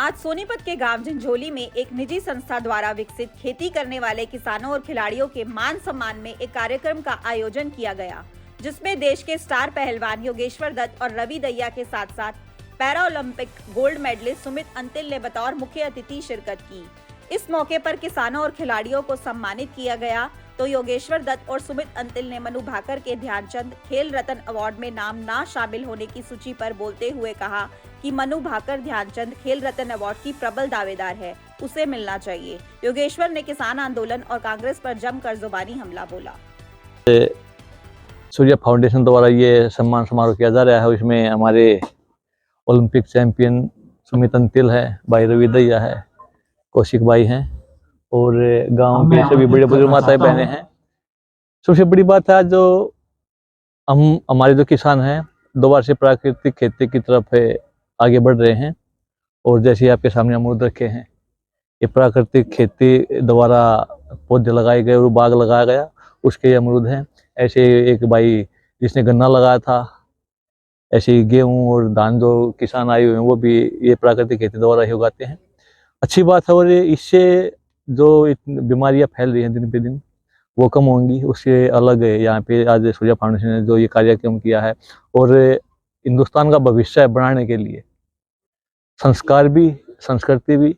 आज सोनीपत के गांव झंझोली में एक निजी संस्था द्वारा विकसित खेती करने वाले किसानों और खिलाड़ियों के मान सम्मान में एक कार्यक्रम का आयोजन किया गया, जिसमें देश के स्टार पहलवान योगेश्वर दत्त और रवि दहिया के साथ साथ para Olympic gold medallist Sumit Antil ने बतौर मुख्य अतिथि शिरकत की। इस मौके पर किसानों और खिलाड़ियों को सम्मानित किया गया तो योगेश्वर दत्त और सुमित अंतिल ने मनु भाकर के ध्यानचंद खेल रत्न अवार्ड में नाम ना शामिल होने की सूची पर बोलते हुए कहा कि मनु भाकर ध्यानचंद खेल रत्न अवार्ड की प्रबल दावेदार है, उसे मिलना चाहिए। योगेश्वर ने किसान आंदोलन और कांग्रेस पर जमकर जुबानी हमला बोला। सूर्य फाउंडेशन द्वारा ये सम्मान समारोह किया जा रहा है। इसमें हमारे ओलंपिक चैंपियन सुमित अंतिल है, भाई रवि दहिया है, कौशिक भाई हैं और गांव के सभी बड़े बुजुर्ग माताएं बहनें हैं। सबसे बड़ी बात है जो हमारे जो किसान हैं दोबारा से प्राकृतिक खेती की तरफ आगे बढ़ रहे हैं। और जैसे आपके सामने अमरूद रखे हैं, ये प्राकृतिक खेती दोबारा पौधे लगाए गए और बाग लगाया गया, उसके अमरूद हैं। ऐसे एक भाई जिसने गन्ना लगाया था, ऐसे ही गेहूं और धान जो किसान आए हुए हैं वो भी ये प्राकृतिक खेती द्वारा ही उगाते हैं। अच्छी बात है और इससे जो बीमारियां फैल रही हैं दिन पे दिन वो कम होंगी। उससे अलग यहाँ पे आज सूर्या फाउंडेशन ने जो ये कार्यक्रम किया है और हिंदुस्तान का भविष्य बनाने के लिए संस्कार भी, संस्कृति भी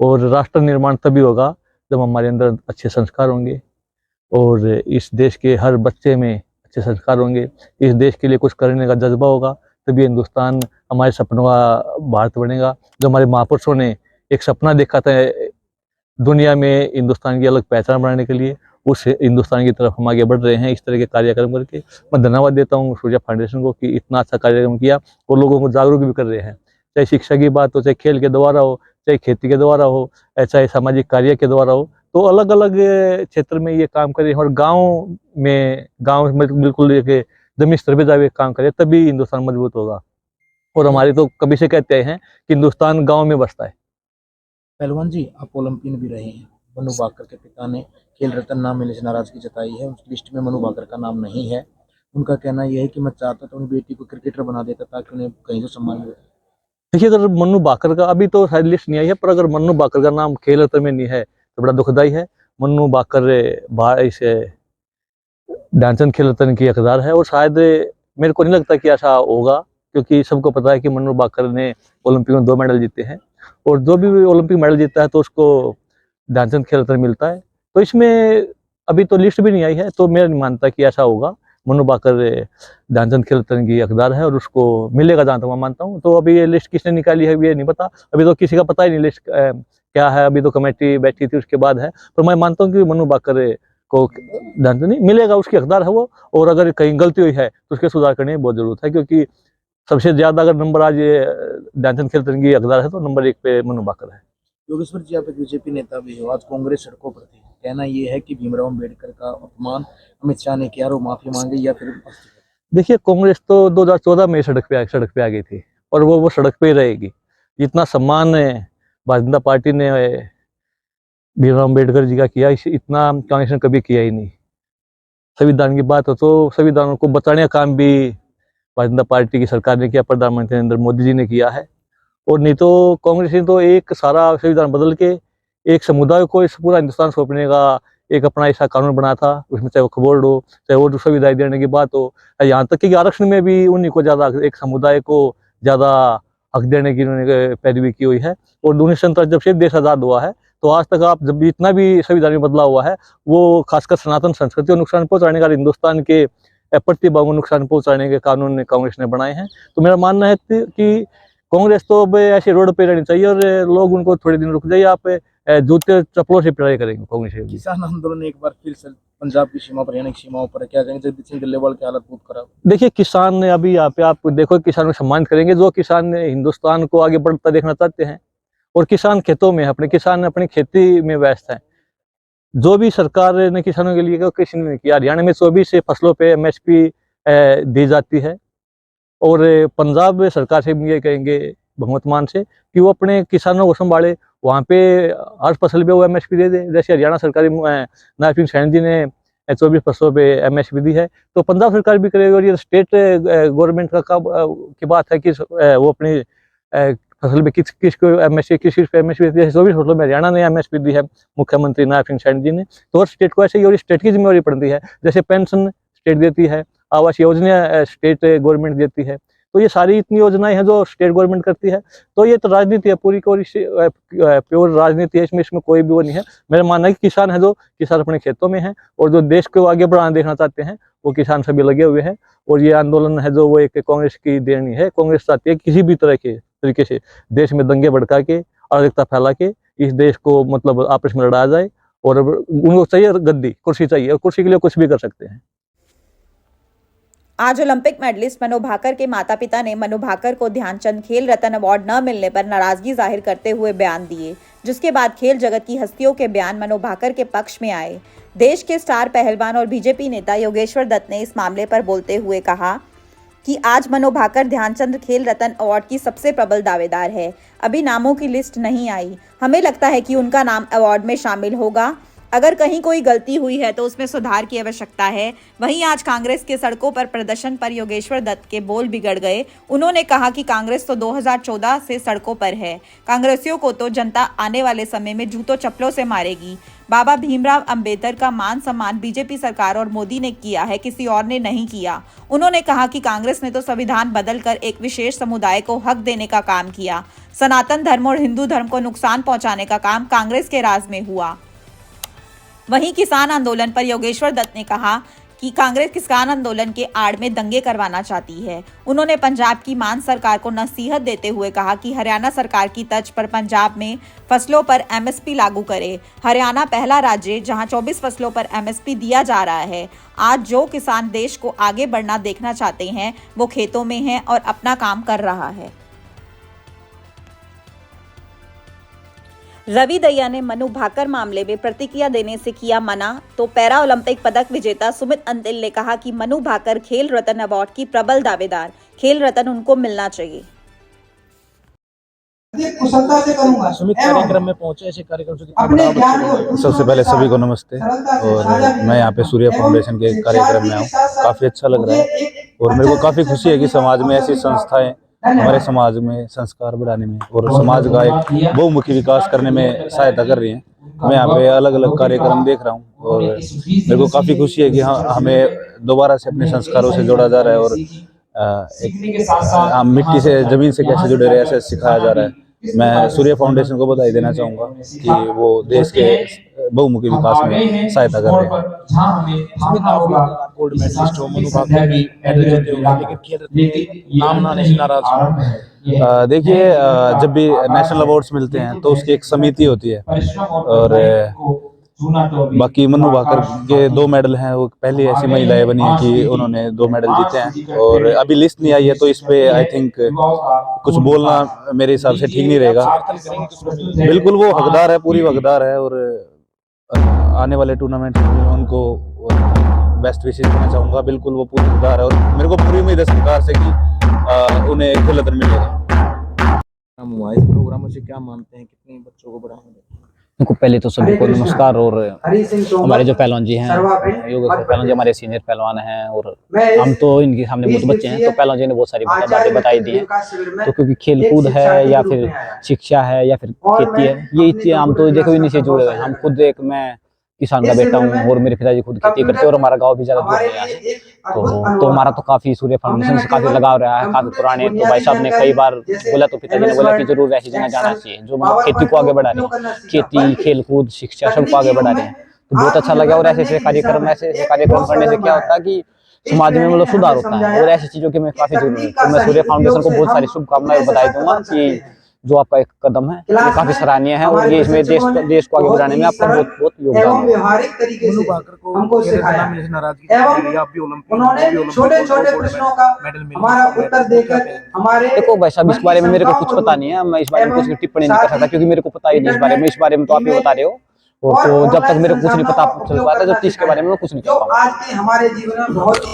और राष्ट्र निर्माण तभी होगा जब हमारे अंदर अच्छे संस्कार होंगे और इस देश के हर बच्चे में अच्छे संस्कार होंगे। इस देश के लिए कुछ करने का जज्बा होगा तभी हिंदुस्तान हमारे सपनों का भारत बनेगा। जो हमारे महापुरुषों ने एक सपना देखा था दुनिया में हिंदुस्तान की अलग पहचान बनाने के लिए, उस हिंदुस्तान की तरफ हम आगे बढ़ रहे हैं इस तरह के कार्यक्रम करके। मैं धन्यवाद देता हूँ सूर्या फाउंडेशन को कि इतना अच्छा कार्यक्रम किया और लोगों को जागरूक भी कर रहे हैं। चाहे शिक्षा की बात हो, चाहे खेल के द्वारा हो, चाहे खेती के द्वारा हो, चाहे सामाजिक कार्य के द्वारा हो, तो अलग अलग क्षेत्र में ये काम करें और गाँव में बिल्कुल एक जमीन स्तर पर जाके काम करें तभी हिंदुस्तान मजबूत होगा। और हमारे तो कभी से कहते हैं कि हिंदुस्तान गाँव में बसता है। पहलवान जी, आप ओलंपियन भी रहे हैं। मनु भाकर के पिता ने खेल रत्न नाम मिलने से नाराजगी जताई है। उस लिस्ट में मनु भाकर का नाम नहीं है। उनका कहना यह है कि मैं चाहता तो अपनी बेटी को क्रिकेटर बना देता ताकि उन्हें कहीं तो सम्मान मिले। देखिए, अगर मनु भाकर का अभी तो शायद लिस्ट नहीं आई है, पर अगर मनु भाकर का नाम खेल रत्न में नहीं है तो बड़ा दुखदाई है। मनु भाकर इसे ध्यानचंद खेल रत्न की हकदार है और शायद मेरे को नहीं लगता कि ऐसा होगा, क्योंकि सबको पता है कि मनु भाकर ने ओलंपिक में 2 मेडल जीते हैं और जो भी ओलंपिक मेडल जीता है तो उसको ध्यानचंद खेल रत्न मिलता है। तो इसमें अभी तो लिस्ट भी नहीं आई है, तो मैं नहीं मानता कि ऐसा होगा। मनु भाकर ध्यानचंद खेल रत्न की हकदार है और उसको मिलेगा जहाँ तक मैं मानता हूँ। तो अभी ये लिस्ट किसने निकाली है ये नहीं पता, अभी तो किसी का पता ही नहीं लिस्ट क्या है। अभी तो कमेटी बैठी थी उसके बाद है, तो मैं मानता हूँ कि मनु भाकर को ध्यानचंद नहीं मिलेगा, उसकी हकदार है वो। और अगर कहीं गलती हुई है तो उसके सुधार करने की बहुत जरूरत है, क्योंकि सबसे ज्यादा अगर नंबर आज ये ध्यानचंद खेल रत्न की हकदार है तो नंबर 1 पे मनु भाकर है। योगेश्वर जी, आप एक बीजेपी नेता भी हो। आज कांग्रेस सड़कों पर थी। कहना यह है कि भीमराव अम्बेडकर का अपमान अमित शाह ने किया और वो माफी मांगे या फिर देखिए, कांग्रेस तो 2014 में सड़क पे आ गई थी और वो सड़क पे ही रहेगी। जितना सम्मान भारतीय जनता पार्टी ने भीमराव अम्बेडकर जी का किया, इतना कांग्रेस ने कभी किया ही नहीं। संविधान की बात हो तो संविधान को बचाने का काम भी भारतीय जनता पार्टी की सरकार ने किया, प्रधानमंत्री नरेंद्र मोदी जी ने किया है। और नहीं तो कांग्रेस ने तो एक सारा संविधान बदल के एक समुदाय को इस पूरा हिंदुस्तान सौंपने का एक अपना ऐसा कानून बना था। उसमें चाहे वो खबोर्ड हो, चाहे वो सुविधाएं देने की बात हो, यहाँ तक कि आरक्षण में भी उन्हीं को ज्यादा, एक समुदाय को ज्यादा हक देने की उन्होंने पैरवी की हुई है। और 1947 जब से देश आजाद हुआ है तो आज तक आप जब जितना भी संविधान में बदलाव हुआ है वो खासकर सनातन संस्कृति को नुकसान पहुंचाने का, हिंदुस्तान के प्रतिभा को नुकसान पहुंचाने के कानून कांग्रेस ने बनाए हैं। तो मेरा मानना है कि कांग्रेस तो अब ऐसे रोड पे रहनी चाहिए और लोग उनको थोड़े दिन रुक जाइए, आप जूते चप्पलों से पिटाई करेंगे कांग्रेस। किसान आंदोलन एक बार फिर से पंजाब की सीमा पर, हरियाणा की सीमाओं पर क्या कहेंगे? जगदीश सिंह डल्लेवाल की हालत बहुत खराब। देखिए, किसान ने अभी यहाँ पे आप देखो, किसानों को सम्मानित करेंगे जो किसान हिंदुस्तान को आगे बढ़ता देखना चाहते हैं और किसान खेतों में अपने किसान अपनी खेती में व्यस्त है। जो भी सरकार ने किसानों के लिए किसी ने किया। हरियाणा में 24 फसलों पे MSP दी जाती है और पंजाब सरकार से ये कहेंगे भगवंत मान से कि वो अपने किसानों को संभाले, वहाँ पे हर फसल पे वो MSP दे दे। जैसे हरियाणा सरकारी नायब सिंह सैनी जी ने 24 फसलों पे MSP दी है, तो पंजाब सरकार भी करेगी। और ये स्टेट गवर्नमेंट का की बात है कि वो अपनी फसल पे किस को एमएसपी, किस पे एमएसपी दी है। 24 फसलों में हरियाणा ने एमएसपी दी है मुख्यमंत्री नायब सिंह सैनी जी ने। तो हर स्टेट को ऐसे ही और स्टेट की जिम्मेवारी पड़ती है। जैसे पेंशन स्टेट देती है, आवास योजना स्टेट गवर्नमेंट देती है। तो ये सारी इतनी योजनाएं हैं जो स्टेट गवर्नमेंट करती है। तो ये तो राजनीति है, पूरी की प्योर राजनीति है, इसमें कोई भी वो नहीं है। मेरा मानना है कि किसान है, जो किसान अपने खेतों में हैं और जो देश को आगे बढ़ाना देखना चाहते हैं वो किसान सभी लगे हुए हैं। और ये आंदोलन है जो वो एक कांग्रेस की देन नहीं है। कांग्रेस चाहती है किसी भी तरह के तरीके से देश में दंगे भड़का के, अराजकता फैला के इस देश को मतलब आपस में लड़ाया जाए। और उनको चाहिए गद्दी, कुर्सी चाहिए, और कुर्सी के लिए कुछ भी कर सकते हैं। आज ओलंपिक मेडलिस्ट मनु भाकर के माता पिता ने मनु भाकर को ध्यानचंद खेल रत्न अवार्ड न मिलने पर नाराजगी जाहिर करते हुए बयान दिए, जिसके बाद खेल जगत की हस्तियों के बयान मनु भाकर के पक्ष में आए। देश के स्टार पहलवान और बीजेपी नेता योगेश्वर दत्त ने इस मामले पर बोलते हुए कहा कि आज मनु भाकर ध्यानचंद खेल रत्न अवार्ड की सबसे प्रबल दावेदार है। अभी नामों की लिस्ट नहीं आई, हमें लगता है कि उनका नाम अवार्ड में शामिल होगा। अगर कहीं कोई गलती हुई है तो उसमें सुधार की आवश्यकता है। वहीं आज कांग्रेस के सड़कों पर प्रदर्शन पर योगेश्वर दत्त के बोल बिगड़ गए। उन्होंने कहा कि कांग्रेस तो 2014 से सड़कों पर है, कांग्रेसियों को तो जनता आने वाले समय में जूतों चप्पलों से मारेगी। बाबा भीमराव अंबेडकर का मान सम्मान बीजेपी सरकार और मोदी ने किया है, किसी और ने नहीं किया। उन्होंने कहा कि कांग्रेस ने तो संविधान बदलकर एक विशेष समुदाय को हक देने का काम किया। सनातन धर्म और हिंदू धर्म को नुकसान पहुंचाने का काम कांग्रेस के राज में हुआ। वहीं किसान आंदोलन पर योगेश्वर दत्त ने कहा कि कांग्रेस किसान आंदोलन के आड़ में दंगे करवाना चाहती है। उन्होंने पंजाब की मान सरकार को नसीहत देते हुए कहा कि हरियाणा सरकार की तर्ज पर पंजाब में फसलों पर एमएसपी लागू करे। हरियाणा पहला राज्य जहां 24 फसलों पर एमएसपी दिया जा रहा है। आज जो किसान देश को आगे बढ़ना देखना चाहते हैं वो खेतों में हैं और अपना काम कर रहा है। रवि दहिया ने मनु भाकर मामले में प्रतिक्रिया देने से किया मना, तो पैरा ओलंपिक पदक विजेता सुमित अंतिल ने कहा कि मनु भाकर खेल रत्न अवार्ड की प्रबल दावेदार, खेल रत्न उनको मिलना चाहिए। कुशलता से करूंगा। सुमित कार्यक्रम में पहुंचे, ऐसे कार्यक्रम से सबसे पहले सभी को नमस्ते। और मैं यहाँ पे सूर्य फाउंडेशन के कार्यक्रम में हूँ, काफी अच्छा लग रहा है और मेरे को काफी खुशी है कि समाज में ऐसी संस्थाएं हमारे समाज में संस्कार बढ़ाने में और समाज का एक बहुमुखी विकास करने में सहायता कर रही हैं। मैं यहाँ पे अलग अलग कार्यक्रम देख रहा हूँ और मेरे को काफी खुशी है कि हमें दोबारा से अपने संस्कारों से जोड़ा जा रहा है और हम मिट्टी से, जमीन से कैसे जुड़े रहे ऐसे सिखाया जा रहा है। मैं सूर्य फाउंडेशन को बधाई देना चाहूंगा कि वो देश के बहुमुखी विकास में सहायता कर रहे हैं। गोल्ड मेडलिस्ट हो, मनु भाकर भी मेडल जीते होंगे, लेकिन खेल रत्न नाम ना नहीं नाराज हो। देखिए, जब भी नेशनल अवार्ड्स मिलते हैं तो उसकी एक समिति होती है और बाकी मनु भाकर के 2 मेडल हैं, वो पहली ऐसी महिलाएं बनी है कि उन्होंने 2 मेडल जीते हैं और अभी लिस्ट नहीं आई है, तो इस पे आई थिंक कुछ बोलना मेरे हिसाब से ठीक नहीं रहेगा। बिल्कुल वो हकदार है, पूरी हकदार है और आने वाले टूर्नामेंट में उनको बेस्ट विशेष देना चाहूंगा। बिल्कुल वो पूरी हकदार है और मेरे को पूरी उम्मीद है सरकार से कि उन्हें खेल रत्न मिलेगा। इस प्रोग्रामों से क्या मानते हैं, कितने बच्चों को बढ़ाएंगे? उनको पहले तो सभी को नमस्कार। और हमारे जो पहलवान जी हैं, योगेश्वर पहलवान जी हमारे सीनियर पहलवान हैं और हम तो इनके सामने बहुत बच्चे हैं, तो पहलवान जी ने बहुत सारी बातें बताई दी हैं। तो क्योंकि खेल कूद है या फिर शिक्षा है या फिर खेती है, ये चीज़ हम तो देखो इन्हीं से जुड़े हुए हैं। हम खुद मैं किसान का बेटा हूँ और मेरे पिताजी खुद खेती करते हैं और हमारा गांव भी ज़्यादा दूर है यहाँ से। तो हमारा तो काफ़ी सूर्य फाउंडेशन से काफ़ी लगाव रहा है, काफ़ी पुराने। तो भाई साहब ने कई बार बोला, तो पिताजी ने बोला कि जरूर ऐसी जगह जाना चाहिए जो मतलब खेती को आगे बढ़ा रहे हैं, खेती, खेल कूद, शिक्षा सबको आगे बढ़ा रहे हैं। तो बहुत अच्छा लगा। और ऐसे कार्यक्रम करने से क्या होता है कि समाज में मतलब सुधार होता है और ऐसी चीज़ों की मैं काफ़ी जरूरी है। तो मैं सूर्य फाउंडेशन को बहुत सारी शुभकामनाएं बधाई दूंगा कि जो आपका एक कदम है ये काफी सराहनीय है और ये इसमें देश को आगे बढ़ाने में आपका बहुत बहुत योगदान है। व्यवहारिक तरीके से हमको सिखाया एवं उन्होंने छोटे-छोटे प्रश्नों का हमारा उत्तर देकर हमारे देखो भाई साहब, इस बारे में मेरे को कुछ पता नहीं है, मैं इस बारे में कुछ टिप्पणी नहीं कर सकता क्योंकि मेरे को पता ही नहीं इस बारे में। इस बारे में तो आप ही बता रहे हो और तो जब तक मेरे को कुछ नहीं पता चल पाता, जब इसके बारे में मैं कुछ नहीं कर पाऊंगा। आज के हमारे जीवन में बहुत